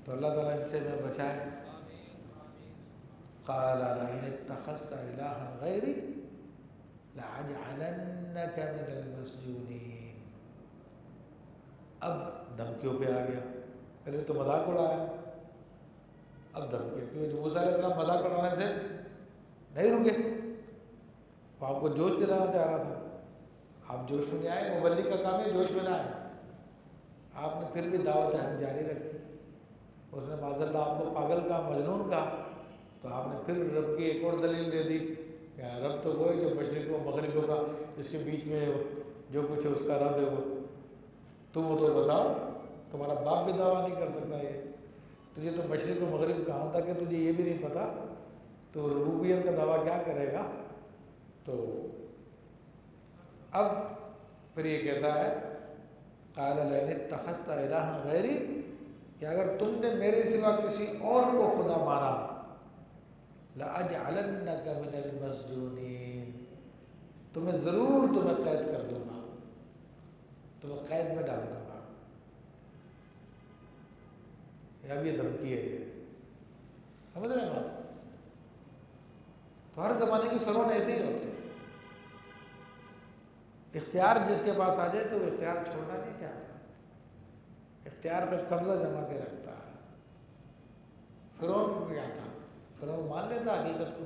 تو اللہ تعالیٰ ان سے میں بچائے. قال لئن اتخذت الہا غیری لأجعلنک من المسجونین. اب دھمکیوں پہ آ گیا. پہلے تو مذاق اڑایا, اب دھمکیوں پہ. موسیٰ علیہ السلام مذاق اڑانے سے نہیں رکے, وہ آپ کو جوش دلانا چاہ رہا تھا. آپ جوش میں نہیں آئے, مبلغ کا کام ہے جوش میں نہ آئے. آپ نے پھر بھی دعوت حق جاری رکھی. اس نے معاذ اللہ آپ کو پاگل کہا, مجنون کہا, تو آپ نے پھر رب کی ایک اور دلیل دے دی کہ رب تو وہ ہے جو مشرق و مغرب کا اس کے بیچ میں جو کچھ ہے اس کا رب ہے وہ. تم وہ تو بتاؤ, تمہارا باپ بھی دعویٰ نہیں کر سکتا. یہ تجھے تو مشرق و مغرب کہاں تک ہے تجھے یہ بھی نہیں پتا, تو ربوبیت کا دعویٰ کیا کرے گا. تو اب پھر یہ کہتا ہے قال لئن اتخذت الہا غیری, کہ اگر تم نے میرے سوا کسی اور کو خدا مانا, لأجعلنک من المسجونین, تمہیں قید کر دوں گا, تمہیں قید میں ڈال دوں گا. اب یہ دھمکی ہے, یہ سمجھ رہے ہیں آپ. تو ہر زمانے کی فرعون ایسے ہی ہوتے ہیں. اختیار جس کے پاس آ جائے تو وہ اختیار چھوڑنا نہیں چاہتا, اختیار پہ قبضہ جما کے رکھتا ہے. فرعون کو کیا تھا, فرعون مان لیتا حقیقت کو.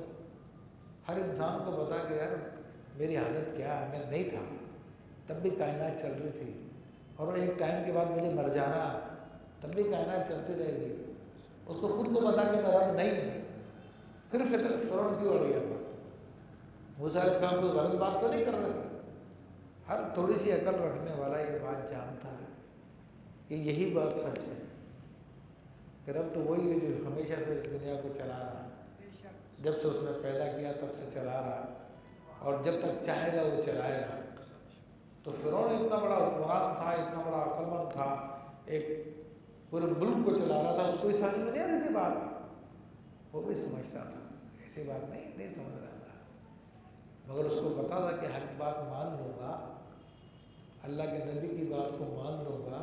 ہر انسان کو بتا کہ یار میری حالت کیا ہے, میں نہیں تھا تب بھی کائنات چل رہی تھی, اور ایک ٹائم کے بعد مجھے مر جانا تب بھی کائنات چلتی رہے گی. اس کو خود کو بتا کہ میں رب نہیں ہوں. پھر فرعون کیوں اڑ گیا تھا. موسیٰ علیہ السلام کوئی غلط بات تو نہیں کر رہے تھے. ہر تھوڑی سی عقل رکھنے والا یہ بات جانتا ہے کہ یہی بات سچ ہے کہ رب تو وہی ہے جو ہمیشہ سے اس دنیا کو چلا رہا ہے. جب سے اس نے پیدا کیا تب سے چلا رہا ہے, اور جب تک چاہے گا وہ چلائے گا. تو فرعون اتنا بڑا حکمران تھا, اتنا بڑا عقل مند تھا, ایک پورے ملک کو چلا رہا تھا. اس کو سمجھ میں نہیں آتی تھی بات, وہ بھی سمجھتا تھا. ایسی بات نہیں سمجھ رہا تھا, مگر اس کو پتا تھا کہ حق بات مان لوں گا, اللہ کے نبی کی بات کو مان لوں گا,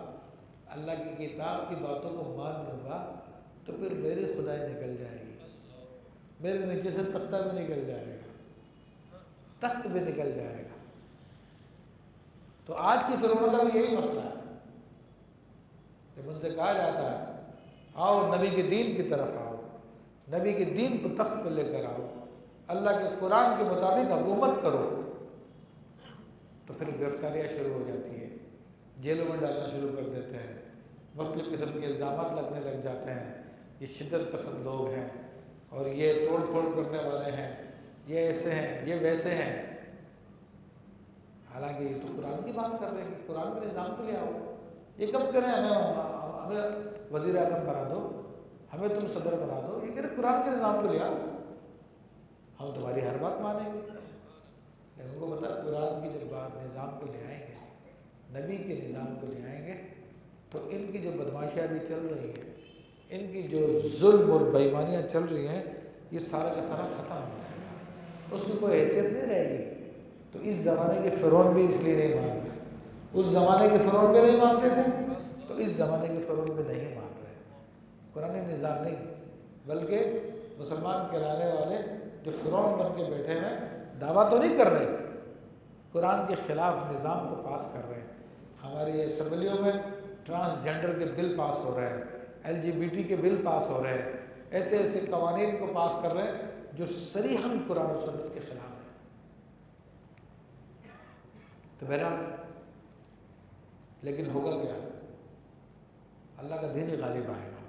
اللہ کی کتاب کی باتوں کو مان لوں گا, تو پھر میری خدائی نکل جائے گی, میرے نیچے سے تختہ بھی نکل جائے گا, تخت بھی نکل جائے گا. تو آج کی فرعون کا بھی یہی مسئلہ ہے. جب ان سے کہا جاتا ہے آؤ نبی کے دین کی طرف آؤ, نبی کے دین کو تخت پہ لے کر آؤ, اللہ کے قرآن کے مطابق حکومت کرو, تو پھر گرفتاریاں شروع ہو جاتی ہیں, جیلوں میں ڈالنا شروع کر دیتے ہیں, مختلف قسم کے الزامات لگنے لگ جاتے ہیں. یہ شدت پسند لوگ ہیں, اور یہ توڑ پھوڑ کرنے والے ہیں, یہ ایسے ہیں, یہ ویسے ہیں. حالانکہ یہ تو قرآن کی بات کر رہے ہیں کہ قرآن کے نظام کو لے آؤ. یہ کب کریں ہمیں وزیر اعظم بنا دو, ہمیں تم صدر بنا دو, یہ کہہ رہے قرآن کے نظام کو لے آؤ, ہم تمہاری ہر بات مانیں گے. لیکن ان کو بتا قرآن کی جب بات نظام کو لے آئیں گے, نبی کے نظام کو لے آئیں گے, تو ان کی جو بدماشیاں بھی چل رہی ہیں, ان کی جو ظلم اور بےایمانیاں چل رہی ہیں, یہ سارا کا سارا ختم ہو جائے گا, اس کی کوئی حیثیت نہیں رہے گی. تو اس زمانے کے فرعون بھی اس لیے نہیں مان رہے, اس زمانے کے فرعون بھی نہیں مانتے تھے, تو اس زمانے کے فرعون بھی نہیں مان رہے. قرآن نظام نہیں, بلکہ مسلمان کہلانے والے جو فرعون بن کے بیٹھے ہیں دعویٰ تو نہیں کر رہے, قرآن کے خلاف نظام کو پاس کر رہے ہیں. ہماری اسمبلیوں میں ٹرانسجنڈر کے بل پاس ہو رہے ہیں, LGBT کے بل پاس ہو رہے ہیں, ایسے ایسے قوانین کو پاس کر رہے ہیں جو صریحاً قرآن و سنت کے خلاف ہیں. تو بہرحال لیکن ہوگا کیا, اللہ کا دین ہی غالب آئے گا.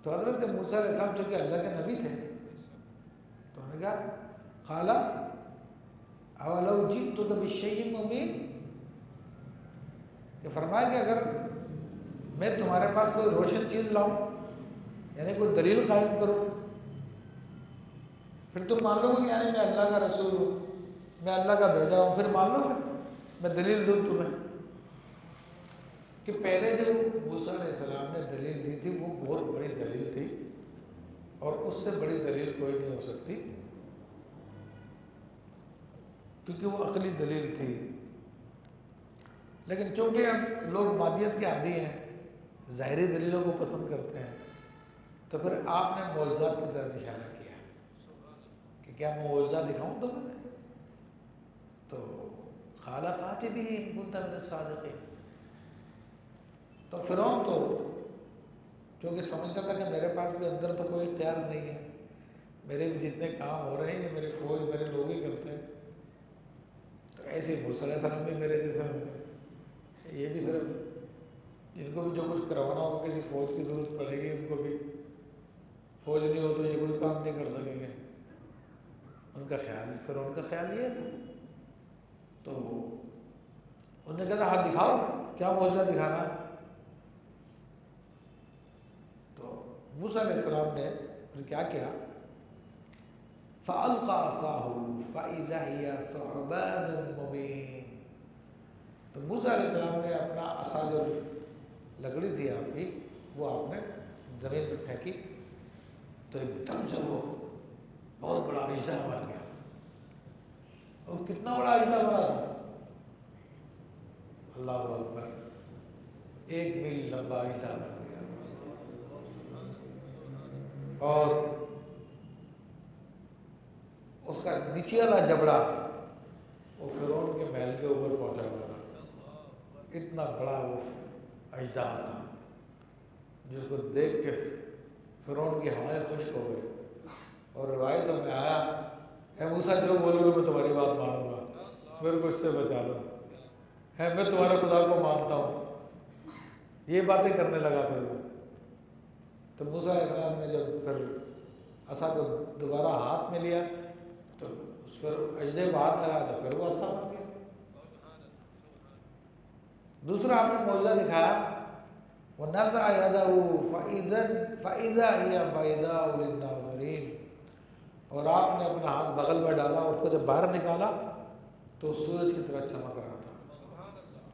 تو حضرت موسیٰ علیہ السلام چونکہ اللہ کے نبی تھے, تو انہوں نے کہا قال اولو جئتک بشیء مبین, کہ فرمایا کہ اگر میں تمہارے پاس کوئی روشن چیز لاؤں, یعنی کوئی دلیل قائم کروں, پھر تم مان لو گے کہ یعنی میں اللہ کا رسول ہوں, میں اللہ کا بھیجا ہوں, پھر مان لو گے, میں دلیل دوں تمہیں. کہ پہلے جو موسیٰ علیہ السلام نے دلیل دی تھی وہ بہت بڑی دلیل تھی, اور اس سے بڑی دلیل کوئی نہیں ہو سکتی, کیونکہ وہ عقلی دلیل تھی. لیکن چونکہ اب لوگ مادیت کے عادی ہیں، ظاہری دلیلوں کو پسند کرتے ہیں، تو پھر آپ نے معجزات کی طرف اشارہ کیا کہ کیا معجزہ دکھاؤں تمہیں؟ تو قال فات بہ ان کنت من الصادقین۔ تو فرعون تو کیونکہ سمجھتا تھا کہ میرے پاس بھی اندر تو کوئی اختیار نہیں ہے، میرے بھی جتنے کام ہو رہے ہیں یہ میری فوج میرے لوگ ہی کرتے ہیں، تو ایسے ہی موسیٰ علیہ السلام بھی میرے جیسے ہوں گے، یہ بھی صرف جن کو بھی جو کچھ کروانا ہوگا کسی فوج کی ضرورت پڑے گی، ان کو بھی فوج نہیں ہو تو یہ کوئی کام نہیں کر سکیں گے۔ ان کا خیال فرعون کا خیال یہ تھا۔ تو انہوں نے کہا ہاتھ دکھاؤ، کیا معجزہ دکھانا ہے؟ تو موسیٰ علیہ السلام نے پھر کیا کیا؟ فَأَلْقَى عَصَاهُ فَإِذَا هِيَ ثُعْبَانٌ مُّبِينٌ۔ تو موسیٰ علیہ السلام نے اپنا عصا جو لکڑی تھی آپ کی، وہ آپ نے زمین پہ پھینکی، تو ایک دم سے وہ بہت بڑا اژدہا بن گیا۔ اور کتنا بڑا اژدہا بنا تھا؟ اللہ اکبر، 1 میل لمبا اژدہا بن گیا۔ اور اس کا نیچے والا جبڑا وہ فرعون کے محل کے اوپر پہنچا ہوا تھا، اتنا بڑا وہ اژدہا تھا، جس کو دیکھ کے فرعون کی ہوائیں خشک ہو گئی۔ اور روایتوں میں آیا، اے موسیٰ جو بولو گے میں تمہاری بات مانوں گا، میرے کو اس سے بچا لو، ہے میں تمہارے خدا کو مانتا ہوں۔ یہ باتیں کرنے لگا پھر وہ۔ تو موسیٰ علیہ السلام نے جب پھر عصا کو دوبارہ ہاتھ میں لیا تو اس پر اژدہے کو ہاتھ لگا تو پھر وہ عصا بن گیا۔ دوسرا آپ نے معجزہ دکھایا، وَنَزَعَ يَدَهُ فَإِذَا هِيَ بَيْضَاءُ لِلنَّاظِرِينَ، اور آپ نے اپنا ہاتھ بغل میں ڈالا، اس کو جب باہر نکالا تو سورج کی طرح چمک رہا تھا،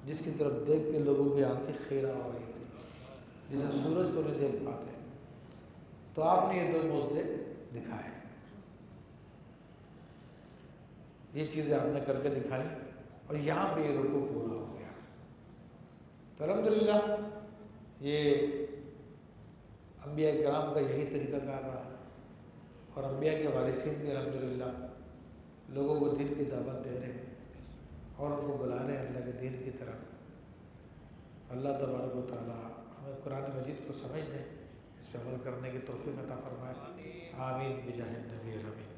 جس کی طرف دیکھ کے لوگوں کی آنکھیں خیرہ ہو رہی تھی، جسے سورج کو نہیں دیکھ پاتے۔ تو آپ نے یہ 2 معجزے دکھائے، یہ چیزیں آپ نے کر کے دکھائی، اور یہاں پہ یہ رکوع پورا ہو گیا۔ تو الحمدللہ یہ انبیاء کرام کا یہی طریقہ کار رہا، اور انبیاء کے وارثین بھی الحمدللہ لوگوں کو دین کی دعوت دے رہے ہیں اور ان کو بلا رہے ہیں اللہ کے دین کی طرف۔ اللہ تبارک و تعالی ہمیں قرآن مجید کو سمجھنے، اس پہ عمل کرنے کی توفیق عطا فرمائے، آمین بجاہ النبی الامین۔